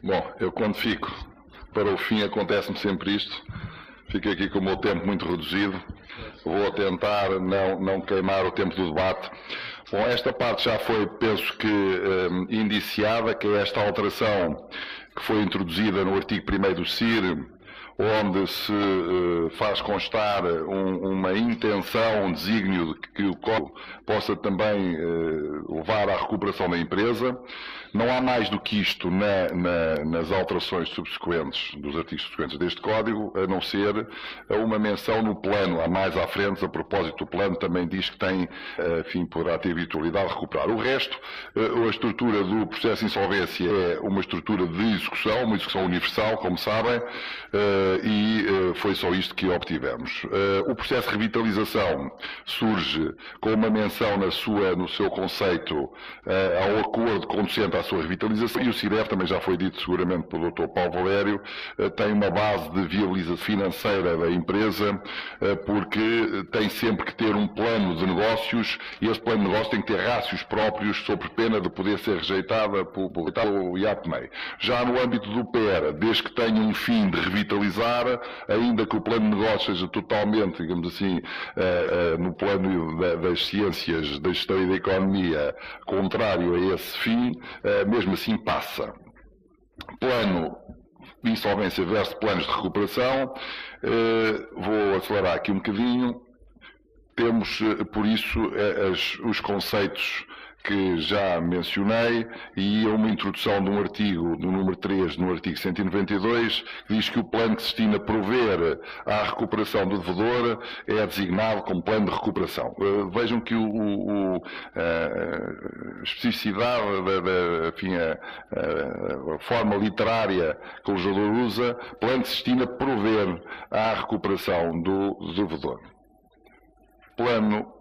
Bom, eu quando fico para o fim acontece-me sempre isto. Fico aqui com o meu tempo muito reduzido. Vou tentar não queimar o tempo do debate. Bom, esta parte já foi, penso que, indiciada, que é esta alteração que foi introduzida no artigo 1º do CIR, onde se faz constar uma intenção, um desígnio de que o Código possa também levar à recuperação da empresa. Não há mais do que isto nas alterações subsequentes, dos artigos subsequentes deste Código, a não ser uma menção no plano. Há mais à frente, a propósito do plano, também diz que tem, enfim, poderá ter virtualidade de recuperar. O resto, a estrutura do processo de insolvência é uma estrutura de execução, uma execução universal, como sabem, e foi só isto que obtivemos. O processo de revitalização surge com uma menção no seu conceito ao acordo conducente à sua revitalização, e o CIREV, também já foi dito seguramente pelo Dr. Paulo Valério, tem uma base de viabilização financeira da empresa, porque tem sempre que ter um plano de negócios, e esse plano de negócios tem que ter rácios próprios, sob pena de poder ser rejeitada pelo IAPMEI. Já no âmbito do PER, desde que tenha um fim de revitalizar, ainda que o plano de negócios seja totalmente, digamos assim, no plano das ciências da gestão e da economia, contrário a esse fim, mesmo assim passa. Plano de insolvência versus planos de recuperação. Vou acelerar aqui um bocadinho. Temos, por isso, os conceitos que já mencionei, e uma introdução de um artigo, do número 3, no artigo 192, que diz que o plano que se destina a prover à recuperação do devedor é designado como plano de recuperação. Vejam que a especificidade, enfim, a forma literária que o legislador usa, plano que se destina a prover à recuperação do devedor. Plano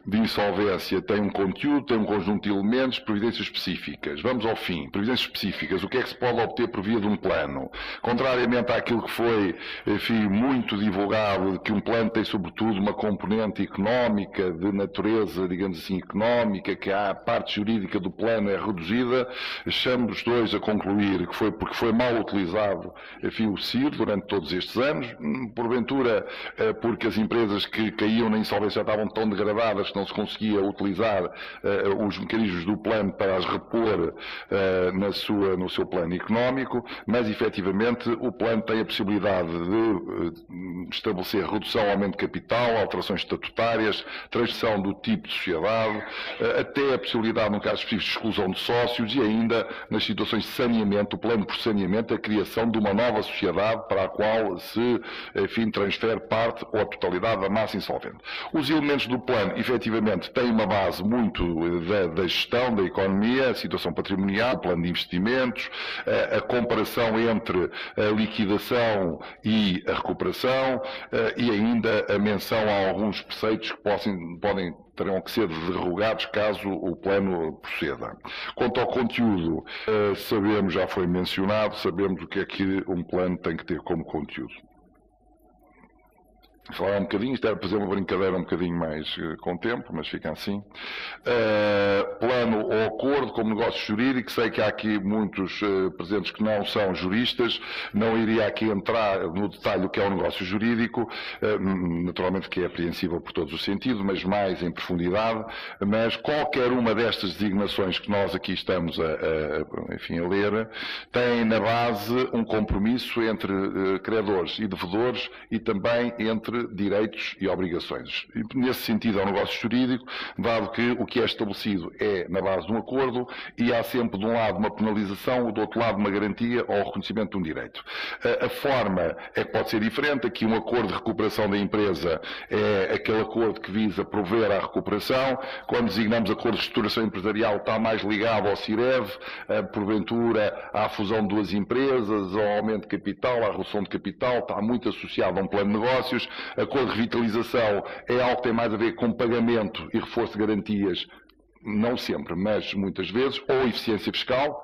de insolvência tem um conteúdo, tem um conjunto de elementos, previdências específicas. Vamos ao fim. Previdências específicas. O que é que se pode obter por via de um plano? Contrariamente àquilo que foi, enfim, muito divulgado, de que um plano tem sobretudo uma componente económica, de natureza, digamos assim, económica, que a parte jurídica do plano é reduzida, chamo-os dois a concluir que foi porque foi mal utilizado, enfim, o CIR durante todos estes anos, porventura porque as empresas que caíam na insolvência já estavam tão degradadas que não se conseguia utilizar os mecanismos do plano para as repor no seu plano económico, mas efetivamente o plano tem a possibilidade de estabelecer redução, aumento de capital, alterações estatutárias, transição do tipo de sociedade, até a possibilidade, no caso específico, de exclusão de sócios, e ainda nas situações de saneamento, o plano por saneamento, a criação de uma nova sociedade para a qual se, enfim, transfere parte ou a totalidade da massa insolvente. Os elementos do plano, efetivamente, têm uma base muito da gestão da economia, a situação patrimonial, o plano de investimentos, a comparação entre a liquidação e a recuperação, e ainda a menção a alguns preceitos que terão que ser derrogados caso o plano proceda. Quanto ao conteúdo, sabemos, já foi mencionado, sabemos o que é que um plano tem que ter como conteúdo. Falar um bocadinho, isto era fazer uma brincadeira um bocadinho mais com tempo, mas fica assim. Plano ou acordo como negócio jurídico, sei que há aqui muitos presentes que não são juristas, não iria aqui entrar no detalhe do que é um negócio jurídico, naturalmente que é apreensível por todos os sentidos, mas mais em profundidade, mas qualquer uma destas designações que nós aqui estamos enfim, a ler, tem na base um compromisso entre credores e devedores e também entre direitos e obrigações. E, nesse sentido, é um negócio jurídico, dado que o que é estabelecido é na base de um acordo e há sempre, de um lado, uma penalização, do outro lado, uma garantia ou reconhecimento de um direito. A forma é que pode ser diferente. Aqui, um acordo de recuperação da empresa é aquele acordo que visa prover à recuperação. Quando designamos acordo de estruturação empresarial, está mais ligado ao CIREV, porventura, à fusão de duas empresas, ao aumento de capital, à redução de capital, está muito associado a um plano de negócios. Acordo de revitalização é algo que tem mais a ver com pagamento e reforço de garantias, não sempre, mas muitas vezes, ou eficiência fiscal,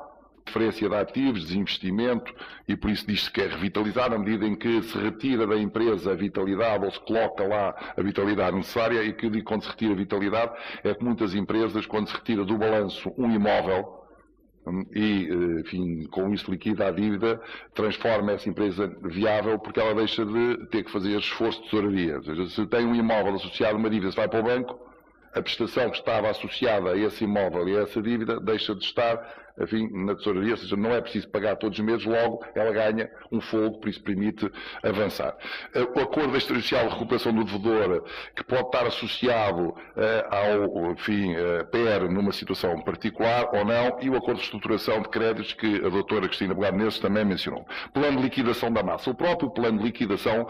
diferença de ativos, desinvestimento, e por isso diz-se que é revitalizar na medida em que se retira da empresa a vitalidade ou se coloca lá a vitalidade necessária, e que eu digo quando se retira a vitalidade é que muitas empresas, quando se retira do balanço um imóvel, e, enfim, com isso liquida a dívida, transforma essa empresa viável porque ela deixa de ter que fazer esforço de tesouraria. Ou seja, se tem um imóvel associado a uma dívida, se vai para o banco, a prestação que estava associada a esse imóvel e a essa dívida deixa de estar, enfim, na tesouraria, ou seja, não é preciso pagar todos os meses, logo ela ganha um folgo, por isso permite avançar. O acordo extrajudicial de recuperação do devedor, que pode estar associado ao, enfim, PER numa situação particular ou não, e o acordo de estruturação de créditos que a doutora Cristina Bogado Menezes também mencionou. Plano de liquidação da massa. O próprio plano de liquidação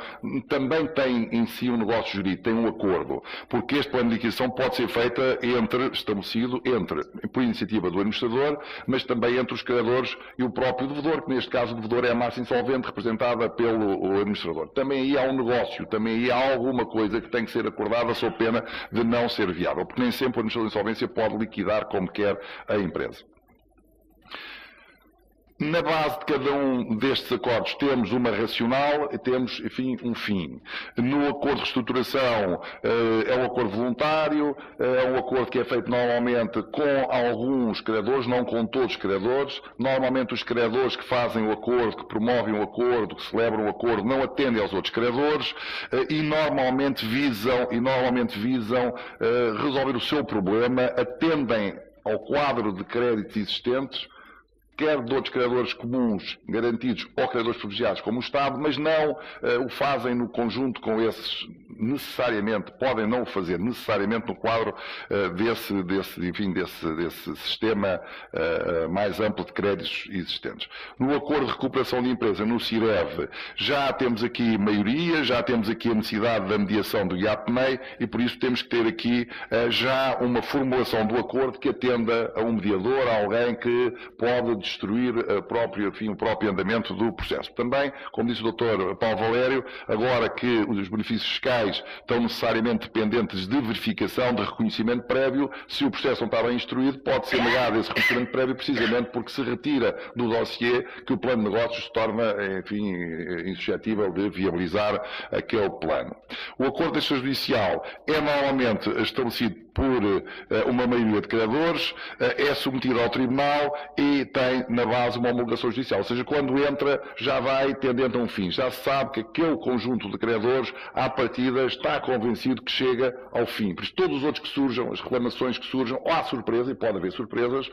também tem em si um negócio jurídico, tem um acordo, porque este plano de liquidação pode ser feito estabelecido entre, por iniciativa do administrador, mas também entre os credores e o próprio devedor, que neste caso o devedor é a massa insolvente representada pelo administrador. Também aí há um negócio, também aí há alguma coisa que tem que ser acordada sob pena de não ser viável, porque nem sempre o administrador de insolvência pode liquidar como quer a empresa. Na base de cada um destes acordos temos uma racional e temos, enfim, um fim. No acordo de reestruturação é um acordo voluntário, é um acordo que é feito normalmente com alguns credores, não com todos os credores. Normalmente os credores que fazem o acordo, que promovem o acordo, que celebram o acordo, não atendem aos outros credores e normalmente visam resolver o seu problema, atendem ao quadro de créditos existentes, quer de outros credores comuns, garantidos, ou credores privilegiados, como o Estado, mas não o fazem no conjunto com esses, necessariamente, podem não o fazer necessariamente no quadro desse sistema mais amplo de créditos existentes. No acordo de recuperação de empresa, no CIREV, já temos aqui maioria, já temos aqui a necessidade da mediação do IAPMEI e por isso temos que ter aqui já uma formulação do acordo que atenda a um mediador, a alguém que pode destruir o próprio andamento do processo. Também, como disse o Dr. Paulo Valério, agora que os benefícios fiscais estão necessariamente dependentes de verificação, de reconhecimento prévio, se o processo não está bem instruído, pode ser negado esse reconhecimento prévio precisamente porque se retira do dossiê que o plano de negócios se torna, enfim, insuscetível de viabilizar aquele plano. O acordo extrajudicial é normalmente estabelecido por uma maioria de credores, é submetido ao tribunal e tem na base uma homologação judicial. Ou seja, quando entra já vai tendendo a um fim. Já se sabe que aquele conjunto de credores, à partida, está convencido que chega ao fim. Por isso, todos os outros que surjam, as reclamações que surjam, ou há surpresa, e pode haver surpresas,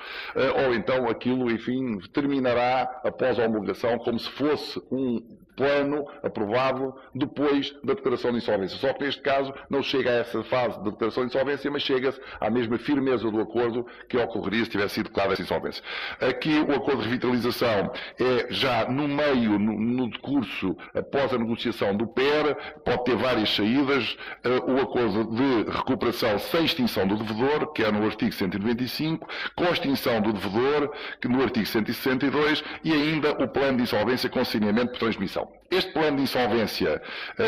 ou então aquilo, enfim, terminará após a homologação como se fosse um plano aprovado depois da declaração de insolvência. Só que neste caso não chega a essa fase de declaração de insolvência, mas chega-se à mesma firmeza do acordo que ocorreria se tivesse sido declarada essa insolvência. Aqui o acordo de revitalização é já no meio, no decurso, após a negociação do PER, pode ter várias saídas. O acordo de recuperação sem extinção do devedor, que é no artigo 195, com a extinção do devedor, que no artigo 162, e ainda o plano de insolvência com saneamento por transmissão. Este plano de insolvência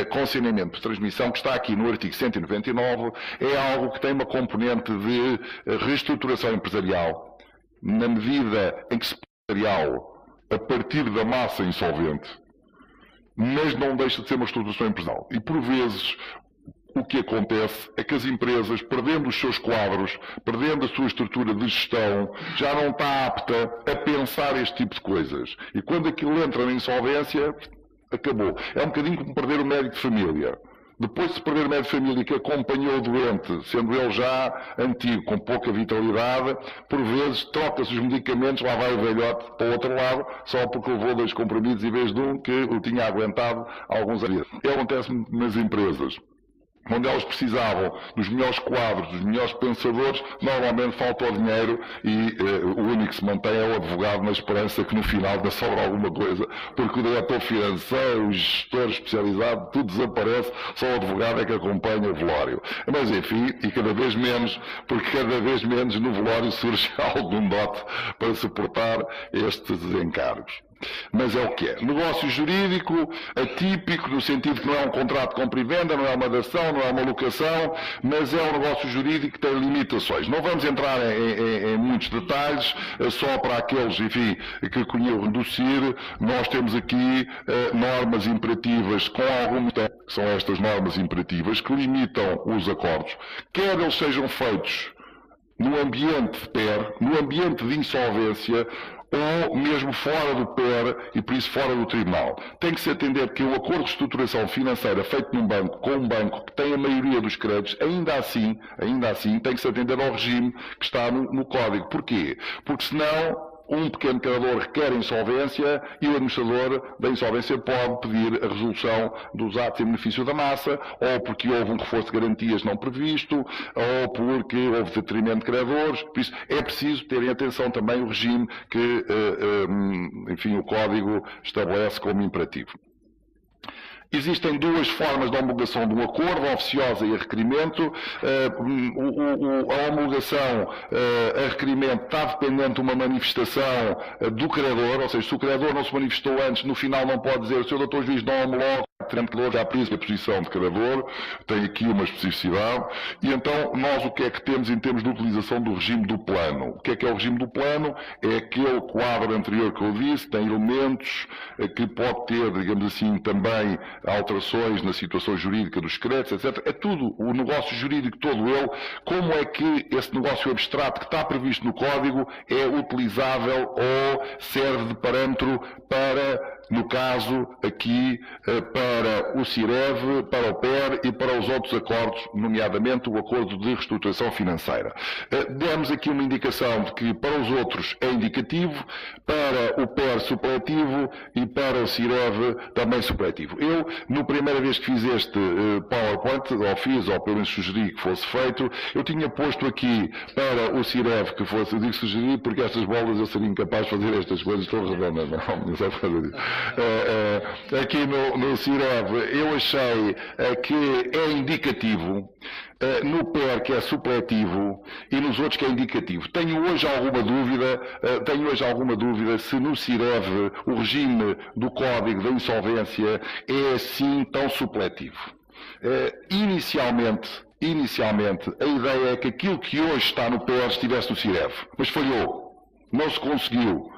com saneamento por transmissão, que está aqui no artigo 199, é algo que tem uma componente de reestruturação empresarial, na medida em que se empresarial a partir da massa insolvente, mas não deixa de ser uma reestruturação empresarial. E por vezes o que acontece é que as empresas, perdendo os seus quadros, perdendo a sua estrutura de gestão, já não está apta a pensar este tipo de coisas. E quando aquilo entra na insolvência, acabou. É um bocadinho como perder o médico de família. Depois de se perder o médico de família que acompanhou o doente, sendo ele já antigo, com pouca vitalidade, por vezes troca-se os medicamentos, lá vai o velhote para o outro lado, só porque levou 2 comprimidos em vez de um que o tinha aguentado alguns anos. Acontece nas empresas. Onde elas precisavam dos melhores quadros, dos melhores pensadores, normalmente falta o dinheiro e o único que se mantém é o advogado na esperança que no final ainda sobra alguma coisa, porque o diretor financeiro, o gestor especializado, tudo desaparece, só o advogado é que acompanha o velório. Mas enfim, e cada vez menos, porque cada vez menos no velório surge algum dote para suportar estes encargos. Mas é o que é. Negócio jurídico, atípico, no sentido que não é um contrato de compra e venda, não é uma dação, não é uma locação, mas é um negócio jurídico que tem limitações. Não vamos entrar em muitos detalhes, só para aqueles, enfim, que conheçam reduzir. Nós temos aqui normas imperativas com algum tempo, que são estas normas imperativas, que limitam os acordos. Quer eles sejam feitos no ambiente de PER, no ambiente de insolvência, ou mesmo fora do PER e por isso fora do tribunal. Tem que se atender que o acordo de estruturação financeira feito num banco, com um banco que tem a maioria dos créditos, ainda assim, tem que se atender ao regime que está no Código. Porquê? Porque senão um pequeno credor requer insolvência e o administrador da insolvência pode pedir a resolução dos atos em benefício da massa, ou porque houve um reforço de garantias não previsto, ou porque houve detrimento de credores. Por isso, é preciso terem atenção também o regime que, enfim, o Código estabelece como imperativo. Existem duas formas de homologação do acordo, a oficiosa e a requerimento. A homologação a requerimento está dependente de uma manifestação do credor, ou seja, se o credor não se manifestou antes, no final não pode dizer: o Sr. Dr. Juiz não homologa, o já príncipe a posição de credor, tem aqui uma especificidade. E então, nós o que é que temos em termos de utilização do regime do plano? O que é o regime do plano? É aquele quadro anterior que eu disse, tem elementos que pode ter, digamos assim, também alterações na situação jurídica dos créditos, etc. É tudo, o negócio jurídico todo ele, como é que esse negócio abstrato que está previsto no Código é utilizável ou serve de parâmetro para, no caso aqui, para o CIREV, para o PER e para os outros acordos, nomeadamente o Acordo de Reestruturação Financeira. Demos aqui uma indicação de que para os outros é indicativo, para o PER supletivo e para o CIREV também supletivo. Eu, na primeira vez que fiz este PowerPoint, ou fiz, ou pelo menos sugeri que fosse feito, eu tinha posto aqui para o CIREV que fosse, eu digo sugeri porque estas bolas eu seria incapaz de fazer estas coisas todas redondas, não sei fazer isso. Aqui no CIREV eu achei que é indicativo, no PER que é supletivo e nos outros que é indicativo. Tenho hoje alguma dúvida se no CIREV o regime do Código da Insolvência é assim tão supletivo. Inicialmente, a ideia é que aquilo que hoje está no PER estivesse no CIREV, mas falhou, não se conseguiu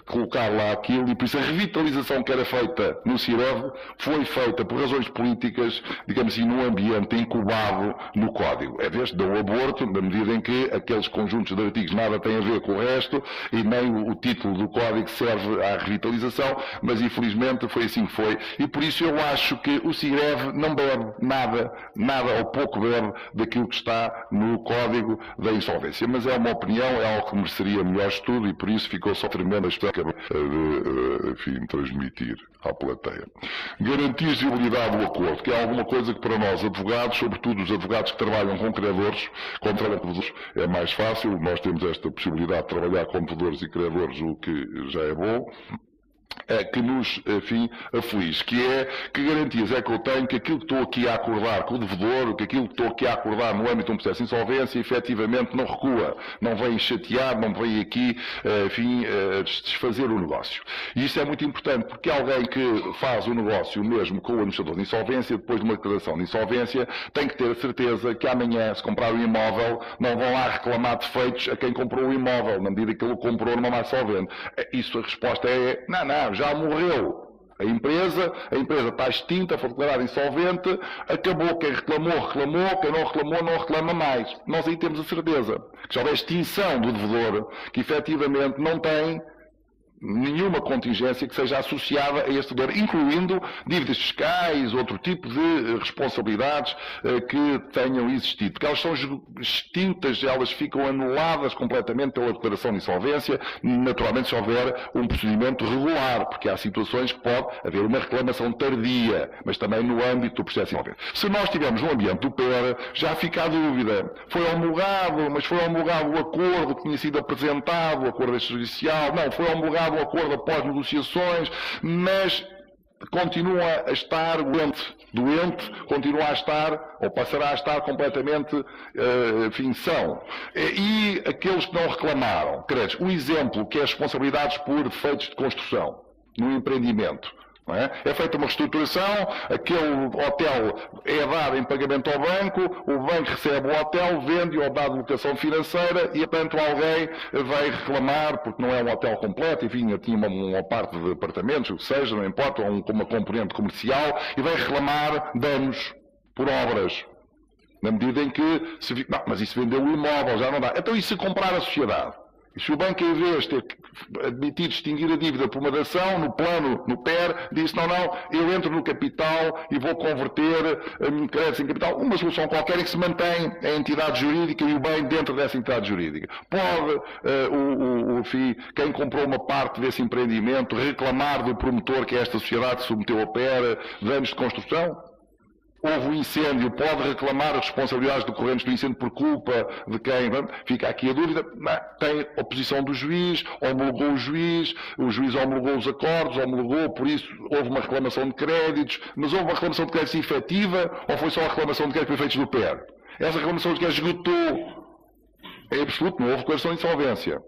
colocar lá aquilo, e por isso a revitalização que era feita no CIREV foi feita por razões políticas, digamos assim, num ambiente incubado no Código. É desde o aborto, na medida em que aqueles conjuntos de artigos nada têm a ver com o resto, e nem o título do Código serve à revitalização, mas infelizmente foi assim que foi, e por isso eu acho que o CIREV não bebe nada ou pouco bebe daquilo que está no Código da Insolvência. Mas é uma opinião, é algo que mereceria melhor estudo, e por isso ficou só tremenda a história de, enfim, transmitir à plateia. Garantias de ilegalidade do acordo, que é alguma coisa que para nós advogados, sobretudo os advogados que trabalham com credores, é mais fácil. Nós temos esta possibilidade de trabalhar com devedores e credores, o que já é bom. Que nos, enfim, aflige, que garantias é que eu tenho que aquilo que estou aqui a acordar com o devedor, que aquilo que estou aqui a acordar no âmbito de um processo de insolvência, efetivamente não recua, não vem chatear, não vem aqui, enfim, desfazer o negócio. E isso é muito importante, porque alguém que faz o negócio mesmo com o administrador de insolvência, depois de uma declaração de insolvência, tem que ter a certeza que amanhã, se comprar um imóvel, não vão lá reclamar defeitos a quem comprou o imóvel, na medida que ele o comprou numa má solvente. Isso, a resposta é, não, já morreu. A empresa está extinta, foi declarada insolvente, acabou. Quem reclamou, quem não reclamou, não reclama mais. Nós aí temos a certeza que já houve extinção do devedor, que efetivamente não tem nenhuma contingência que seja associada a este devedor, incluindo dívidas fiscais, outro tipo de responsabilidades que tenham existido. Porque elas são extintas, elas ficam anuladas completamente pela declaração de insolvência, naturalmente se houver um procedimento regular, porque há situações que pode haver uma reclamação tardia, mas também no âmbito do processo de insolvência. Se nós estivermos no ambiente do PER, já fica a dúvida. Foi homologado, mas foi homologado o acordo que tinha sido apresentado, o acordo extrajudicial, não, foi homologado o acordo após negociações, mas continua a estar doente, continua a estar, ou passará a estar completamente, enfim, são. E aqueles que não reclamaram, créditos, o exemplo que é as responsabilidades por defeitos de construção no empreendimento. É feita uma reestruturação, aquele hotel é dado em pagamento ao banco, o banco recebe o hotel, vende-o ou dá de locação financeira e, portanto, alguém vai reclamar, porque não é um hotel completo, enfim, tinha uma parte de apartamentos, o que seja, não importa, ou uma componente comercial, e vai reclamar danos por obras. Na medida em que não, mas isso vendeu o imóvel, já não dá. Então e se comprar a sociedade? E se o banco, em vez de ter admitido extinguir a dívida por uma dação, no plano, no PER, disse não, eu entro no capital e vou converter créditos em capital, uma solução qualquer em que se mantém a entidade jurídica e o bem dentro dessa entidade jurídica. Pode, quem comprou uma parte desse empreendimento reclamar do promotor que esta sociedade submeteu ao PER danos de construção? Houve um incêndio, pode reclamar as responsabilidades decorrentes do incêndio por culpa de quem? Fica aqui a dúvida. Tem oposição do juiz, homologou o juiz homologou os acordos, por isso houve uma reclamação de créditos, mas houve uma reclamação de créditos efetiva ou foi só a reclamação de créditos efeitos do PER? Essa reclamação de créditos esgotou. Em absoluto, não houve declaração de insolvência.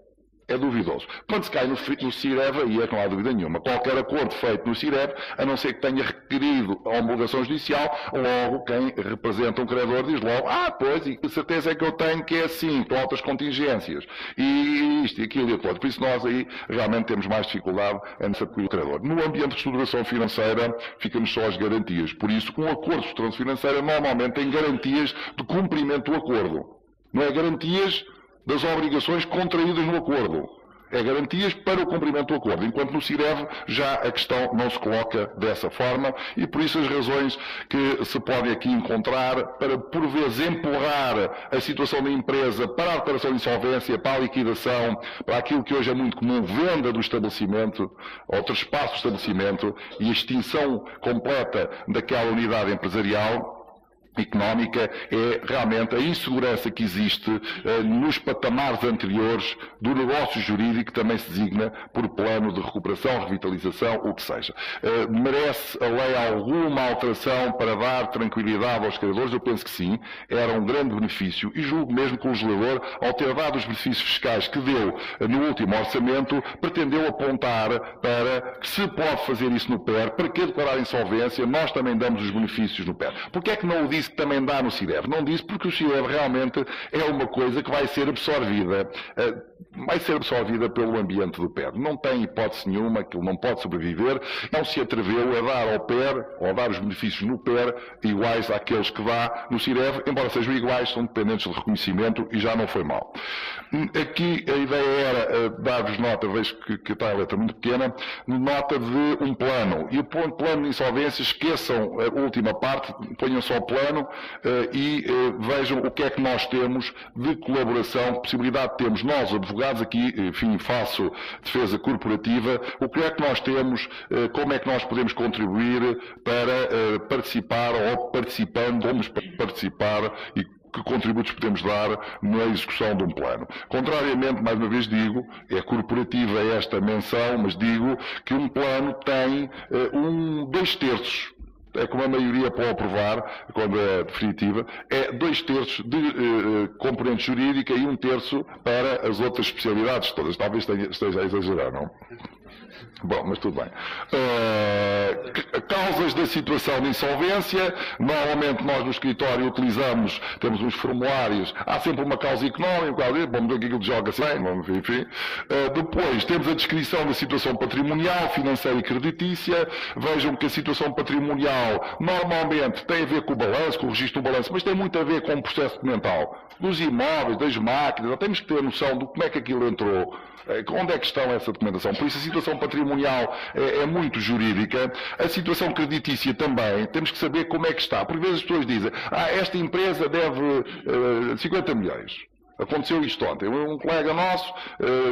É duvidoso. Quando se cai no CIREV, aí é que não há dúvida nenhuma. Qualquer acordo feito no CIREV, a não ser que tenha requerido a homologação judicial, logo quem representa um credor diz logo, pois, e que certeza é que eu tenho que é assim, com altas contingências. E isto e aquilo e aquilo. Por isso nós aí realmente temos mais dificuldade em nos acolher o credor. No ambiente de estruturação financeira, ficamos só as garantias. Por isso, um acordo de estruturação financeira normalmente tem garantias de cumprimento do acordo. Não é garantias das obrigações contraídas no acordo. É garantias para o cumprimento do acordo, enquanto no CIREV já a questão não se coloca dessa forma e por isso as razões que se podem aqui encontrar para, por vezes, empurrar a situação da empresa para a declaração de insolvência, para a liquidação, para aquilo que hoje é muito comum, venda do estabelecimento, ou trespasso do estabelecimento e a extinção completa daquela unidade empresarial, económica, é realmente a insegurança que existe nos patamares anteriores do negócio jurídico, que também se designa por plano de recuperação, revitalização, o que seja. Merece a lei alguma alteração para dar tranquilidade aos credores? Eu penso que sim, era um grande benefício e julgo mesmo que o legislador, ao ter dado os benefícios fiscais que deu no último orçamento, pretendeu apontar para que se pode fazer isso no PER, para que declarar insolvência, nós também damos os benefícios no PER. Porquê é que não o disse que também dá no CIREV? Não disse porque o CIREV realmente é uma coisa que vai ser absorvida pelo ambiente do PER. Não tem hipótese nenhuma, que ele não pode sobreviver, não se atreveu a dar ao PER, ou a dar os benefícios no PER, iguais àqueles que dá no CIREV, embora sejam iguais, são dependentes de reconhecimento e já não foi mal. Aqui a ideia era dar-vos nota, vejo que está a letra muito pequena, nota de um plano. E o plano de insolvência, esqueçam a última parte, ponham só o plano e vejam o que é que nós temos de colaboração, que possibilidade temos nós, advogados, aqui, enfim, faço defesa corporativa, o que é que nós temos, como é que nós podemos contribuir para participar ou participando, vamos participar e que contributos podemos dar na execução de um plano. Contrariamente, mais uma vez digo, é corporativa esta menção, mas digo que um plano tem 2/3, é como a maioria pode aprovar, quando é definitiva, é 2/3 de componente jurídica e 1/3 para as outras especialidades todas. Talvez esteja a exagerar, não? Bom, mas tudo bem. Causas da situação de insolvência. Normalmente nós no escritório temos uns formulários, há sempre uma causa económica, vamos ver aquilo que joga-se bem, enfim. Depois temos a descrição da situação patrimonial, financeira e creditícia. Vejam que a situação patrimonial normalmente tem a ver com o balanço, com o registro do balanço, mas tem muito a ver com o processo documental dos imóveis, das máquinas. Temos que ter noção de como é que aquilo entrou, onde é que está essa documentação. Por isso a situação patrimonial é muito jurídica. A situação creditícia também, temos que saber como é que está. Por vezes as pessoas dizem, esta empresa deve 50 milhões. Aconteceu isto ontem. Um colega nosso,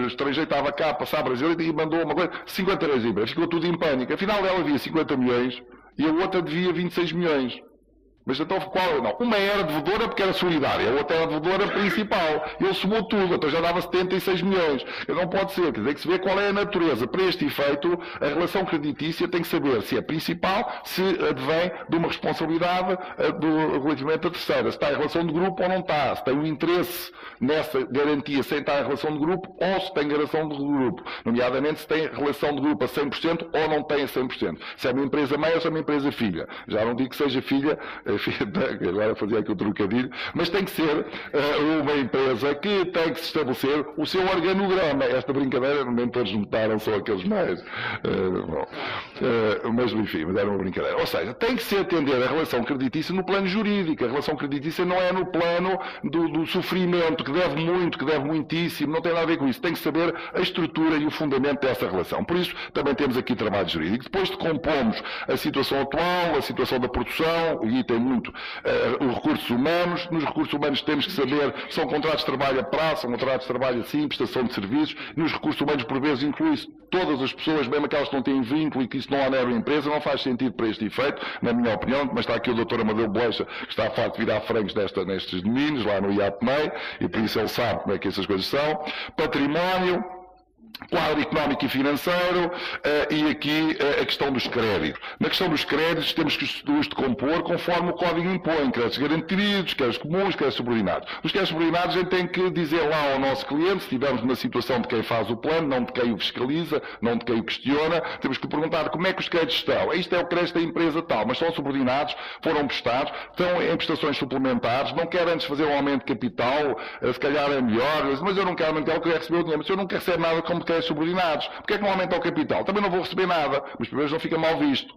estrangeiro, estava cá a passar a Brasil e mandou uma coisa, 50 milhões de empresas. Ficou tudo em pânico. Afinal ela havia 50 milhões e a outra devia 26 milhões. Mas então qual? Não. Uma era devedora porque era solidária, a outra era devedora principal. Ele somou tudo, então já dava 76 milhões. Não pode ser, quer dizer que se vê qual é a natureza. Para este efeito, a relação creditícia tem que saber se é principal, se advém de uma responsabilidade relativamente a terceira. Se está em relação de grupo ou não está. Se tem um interesse nessa garantia sem estar em relação de grupo ou se tem relação de grupo. Nomeadamente se tem relação de grupo a 100% ou não tem a 100%. Se é uma empresa mãe ou se é uma empresa filha. Já não digo que seja filha enfim, agora fazia aqui o trocadilho, mas tem que ser uma empresa que tem que se estabelecer o seu organograma. Esta brincadeira, nem todos notaram, só aqueles mais. Mas enfim, mas era uma brincadeira. Ou seja, tem que se atender a relação creditícia no plano jurídico. A relação creditícia não é no plano do sofrimento, que deve muito, que deve muitíssimo, não tem nada a ver com isso. Tem que saber a estrutura e o fundamento dessa relação. Por isso, também temos aqui trabalho jurídico. Depois decompomos a situação atual, a situação da produção, e tem muito os recursos humanos. Nos recursos humanos temos que saber se são contratos de trabalho a prazo, são contratos de trabalho assim, prestação de serviços. Nos recursos humanos, por vezes, inclui-se todas as pessoas, mesmo aquelas que não têm vínculo e que isso não onera a empresa, não faz sentido para este efeito, na minha opinião, mas está aqui o Dr. Amadeu Boleixa, que está a fato de virar frangos nestes domínios, lá no IAPMEI, e por isso ele sabe como é que essas coisas são. Património, quadro económico e financeiro, e aqui a questão dos créditos. Na questão dos créditos temos que os decompor conforme o Código impõe, créditos garantidos, créditos comuns, créditos subordinados. Os créditos subordinados a gente tem que dizer lá ao nosso cliente, se estivermos na situação de quem faz o plano, não de quem o fiscaliza, não de quem o questiona, temos que perguntar como é que os créditos estão. Isto é o crédito da empresa tal, mas são subordinados, foram prestados, estão em prestações suplementares, não quer antes fazer um aumento de capital, se calhar é melhor, mas eu não quero aumentar, eu quero receber o dinheiro, mas eu não quero receber nada como créditos subordinados. Porque é que não aumenta o capital? Também não vou receber nada, mas pelo menos não fica mal visto.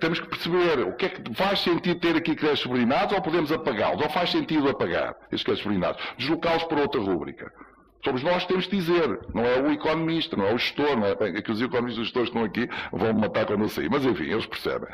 Temos que perceber o que é que faz sentido ter aqui créditos subordinados ou podemos apagá-los, ou faz sentido apagar estes créditos subordinados, deslocá-los para outra rúbrica. Somos nós que temos de dizer, não é o economista, não é o gestor, não é, é que os economistas e os gestores que estão aqui vão-me matar quando eu sair, mas enfim, eles percebem.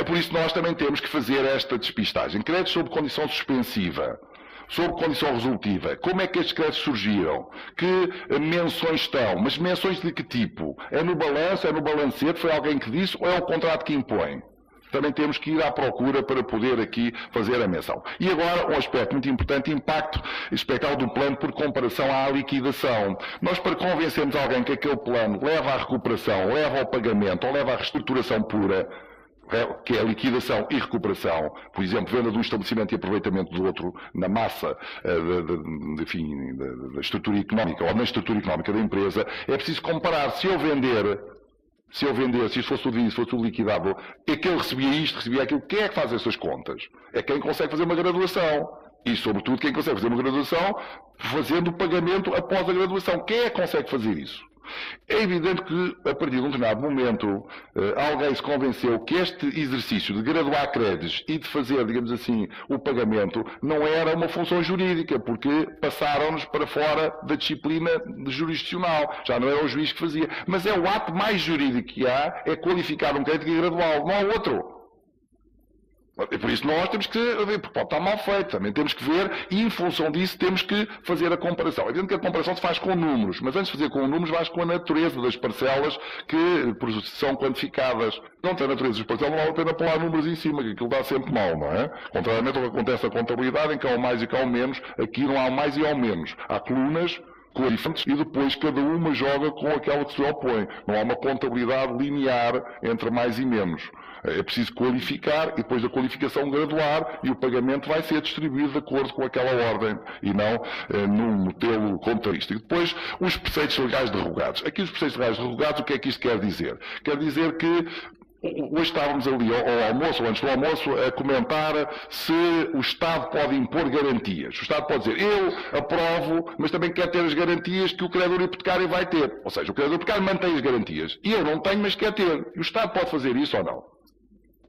Por isso nós também temos que fazer esta despistagem. Créditos sob condição suspensiva, sob condição resolutiva. Como é que estes créditos surgiram? Que menções estão? Mas menções de que tipo? É no balanço, é no balancete, foi alguém que disse, ou é o contrato que impõe? Também temos que ir à procura para poder aqui fazer a menção. E agora, um aspecto muito importante, impacto expectável do plano por comparação à liquidação. Nós, para convencermos alguém que aquele plano leva à recuperação, leva ao pagamento, ou leva à reestruturação pura, que é a liquidação e recuperação, por exemplo, venda de um estabelecimento e aproveitamento do outro na massa da estrutura económica ou na estrutura económica da empresa, é preciso comparar. Se eu vender, se isto fosse tudo isso, fosse tudo liquidado, é que ele recebia isto, recebia aquilo. Quem é que faz essas contas? É quem consegue fazer uma graduação. E, sobretudo, quem consegue fazer uma graduação fazendo o pagamento após a graduação. Quem é que consegue fazer isso? É evidente que, a partir de um determinado momento, alguém se convenceu que este exercício de graduar créditos e de fazer, digamos assim, o pagamento, não era uma função jurídica, porque passaram-nos para fora da disciplina jurisdicional. Já não era o juiz que fazia. Mas é o ato mais jurídico que há, é qualificar um crédito e graduá-lo, não há outro. E por isso nós temos que ver, porque pode estar mal feito, também temos que ver, e em função disso temos que fazer a comparação. É evidente que a comparação se faz com números, mas antes de fazer com números, faz com a natureza das parcelas que são quantificadas. Não tem a natureza das parcelas, não vale a pena pôr lá números em cima, que aquilo dá sempre mal, não é? Contrariamente ao que acontece na contabilidade, em que há o mais e que há o menos, aqui não há o mais e há o menos. Há colunas coeficientes e depois cada uma joga com aquela que se opõe. Não há uma contabilidade linear entre mais e menos. É preciso qualificar e depois da qualificação graduar e o pagamento vai ser distribuído de acordo com aquela ordem e não num modelo contabilístico. Depois, os preceitos legais derrogados. Aqui os preceitos legais derrogados, o que é que isto quer dizer? Quer dizer que hoje estávamos ali ao almoço, ou antes do almoço, a comentar se o Estado pode impor garantias. O Estado pode dizer, eu aprovo, mas também quero ter as garantias que o credor hipotecário vai ter. Ou seja, o credor hipotecário mantém as garantias. E eu não tenho, mas quer ter. E o Estado pode fazer isso ou não?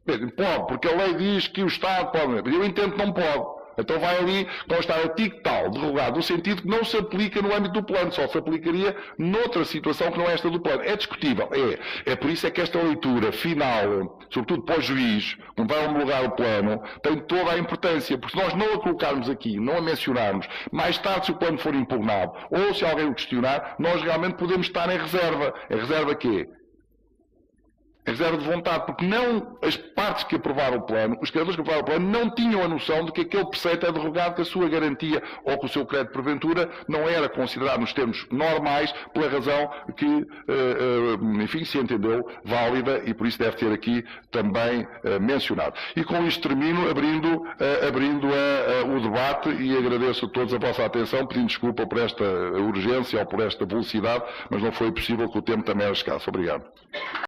Pode, porque a lei diz que o Estado pode. Eu entendo que não pode. Então vai ali constar artigo tal, derrogado, no sentido que não se aplica no âmbito do plano, só se aplicaria noutra situação que não é esta do plano. É discutível, é por isso é que esta leitura final, sobretudo para o juiz, quando vai homologar o plano, tem toda a importância, porque se nós não a colocarmos aqui, não a mencionarmos, mais tarde se o plano for impugnado, ou se alguém o questionar, nós realmente podemos estar em reserva. Em reserva quê? Em reserva de vontade, porque não as partes que aprovaram o plano, os credores que aprovaram o plano, não tinham a noção de que aquele preceito é derrogado, que a sua garantia ou que o seu crédito porventura não era considerado nos termos normais, pela razão que, enfim, se entendeu válida e por isso deve ter aqui também mencionado. E com isto termino abrindo o debate e agradeço a todos a vossa atenção, pedindo desculpa por esta urgência ou por esta velocidade, mas não foi possível que o tempo também era escasso. Obrigado.